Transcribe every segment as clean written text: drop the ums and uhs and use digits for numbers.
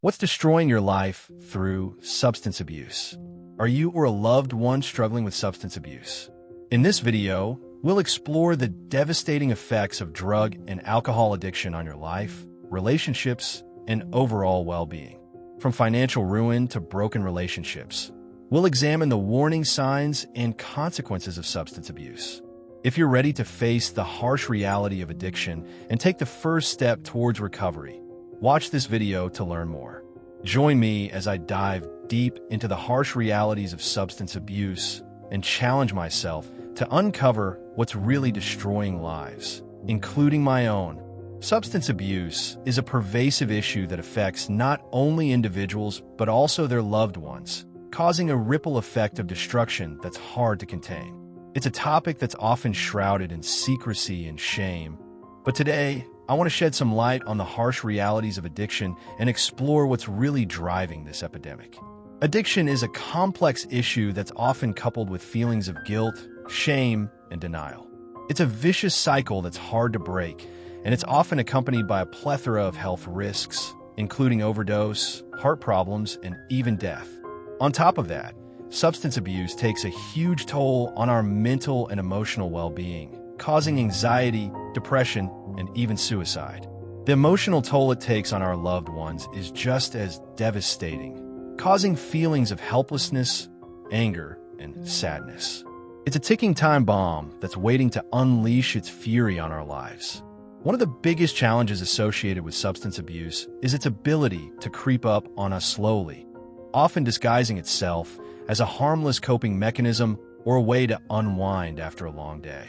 What's destroying your life through substance abuse? Are you or a loved one struggling with substance abuse? In this video, we'll explore the devastating effects of drug and alcohol addiction on your life, relationships, and overall well-being. From financial ruin to broken relationships, we'll examine the warning signs and consequences of substance abuse. If you're ready to face the harsh reality of addiction and take the first step towards recovery, watch this video to learn more. Join me as I dive deep into the harsh realities of substance abuse and challenge myself to uncover what's really destroying lives, including my own. Substance abuse is a pervasive issue that affects not only individuals but also their loved ones, causing a ripple effect of destruction that's hard to contain. It's a topic that's often shrouded in secrecy and shame, but today, I want to shed some light on the harsh realities of addiction and explore what's really driving this epidemic. Addiction is a complex issue that's often coupled with feelings of guilt, shame, and denial. It's a vicious cycle that's hard to break, and it's often accompanied by a plethora of health risks, including overdose, heart problems, and even death. On top of that, substance abuse takes a huge toll on our mental and emotional well-being, causing anxiety, depression, and even suicide. The emotional toll it takes on our loved ones is just as devastating, causing feelings of helplessness, anger, and sadness. It's a ticking time bomb that's waiting to unleash its fury on our lives. One of the biggest challenges associated with substance abuse is its ability to creep up on us slowly, often disguising itself as a harmless coping mechanism or a way to unwind after a long day.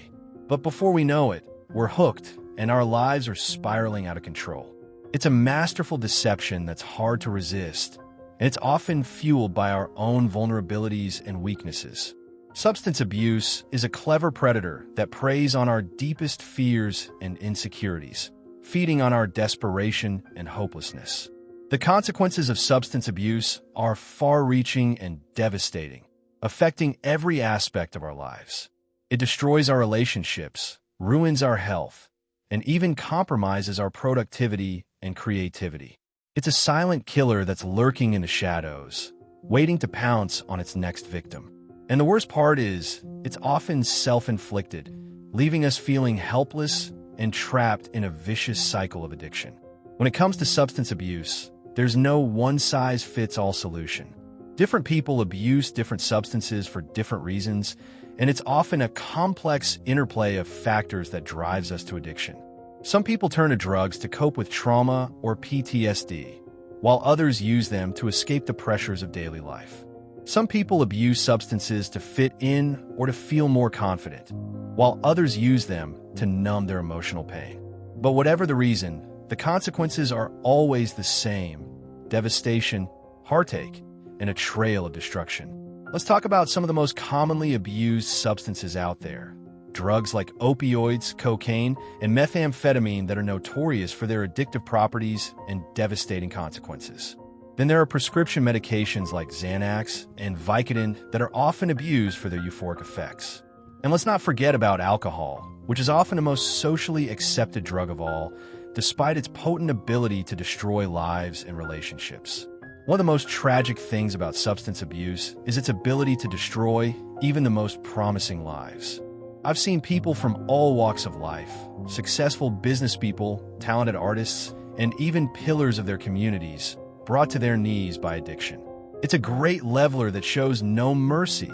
But before we know it, we're hooked, and our lives are spiraling out of control. It's a masterful deception that's hard to resist, and it's often fueled by our own vulnerabilities and weaknesses. Substance abuse is a clever predator that preys on our deepest fears and insecurities, feeding on our desperation and hopelessness. The consequences of substance abuse are far-reaching and devastating, affecting every aspect of our lives. It destroys our relationships, ruins our health, and even compromises our productivity and creativity. It's a silent killer that's lurking in the shadows, waiting to pounce on its next victim. And the worst part is, it's often self-inflicted, leaving us feeling helpless and trapped in a vicious cycle of addiction. When it comes to substance abuse, there's no one-size-fits-all solution. Different people abuse different substances for different reasons, and it's often a complex interplay of factors that drives us to addiction. Some people turn to drugs to cope with trauma or PTSD, while others use them to escape the pressures of daily life. Some people abuse substances to fit in or to feel more confident, while others use them to numb their emotional pain. But whatever the reason, the consequences are always the same: devastation, heartache, and a trail of destruction. Let's talk about some of the most commonly abused substances out there. Drugs like opioids, cocaine, and methamphetamine that are notorious for their addictive properties and devastating consequences. Then there are prescription medications like Xanax and Vicodin that are often abused for their euphoric effects. And let's not forget about alcohol, which is often the most socially accepted drug of all, despite its potent ability to destroy lives and relationships. One of the most tragic things about substance abuse is its ability to destroy even the most promising lives. I've seen people from all walks of life, successful business people, talented artists, and even pillars of their communities, brought to their knees by addiction. It's a great leveler that shows no mercy,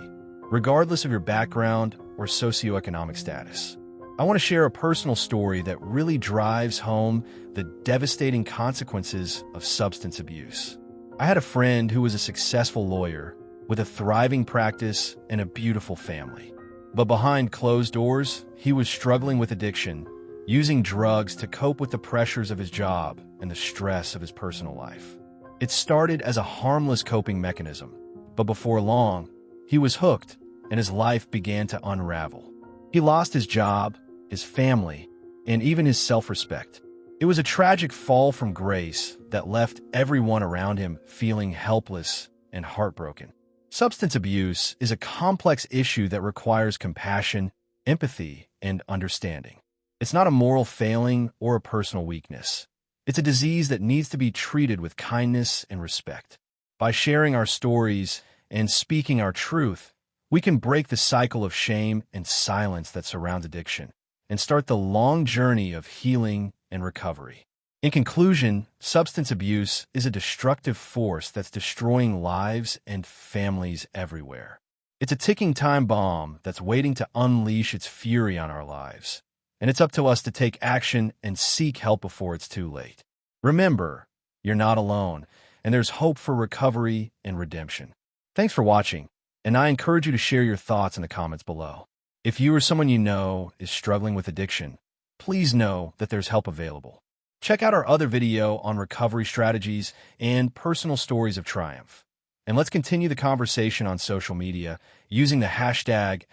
regardless of your background or socioeconomic status. I want to share a personal story that really drives home the devastating consequences of substance abuse. I had a friend who was a successful lawyer with a thriving practice and a beautiful family. But behind closed doors, he was struggling with addiction, using drugs to cope with the pressures of his job and the stress of his personal life. It started as a harmless coping mechanism, but before long, he was hooked and his life began to unravel. He lost his job, his family, and even his self-respect. It was a tragic fall from grace that left everyone around him feeling helpless and heartbroken. Substance abuse is a complex issue that requires compassion, empathy, and understanding. It's not a moral failing or a personal weakness. It's a disease that needs to be treated with kindness and respect. By sharing our stories and speaking our truth, we can break the cycle of shame and silence that surrounds addiction and start the long journey of healing and recovery. In conclusion, substance abuse is a destructive force that's destroying lives and families everywhere. It's a ticking time bomb that's waiting to unleash its fury on our lives. And it's up to us to take action and seek help before it's too late. Remember, you're not alone, and there's hope for recovery and redemption. Thanks for watching, and I encourage you to share your thoughts in the comments below. If you or someone you know is struggling with addiction, please know that there's help available. Check out our other video on recovery strategies and personal stories of triumph. And let's continue the conversation on social media using the hashtag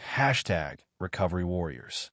#RecoveryWarriors.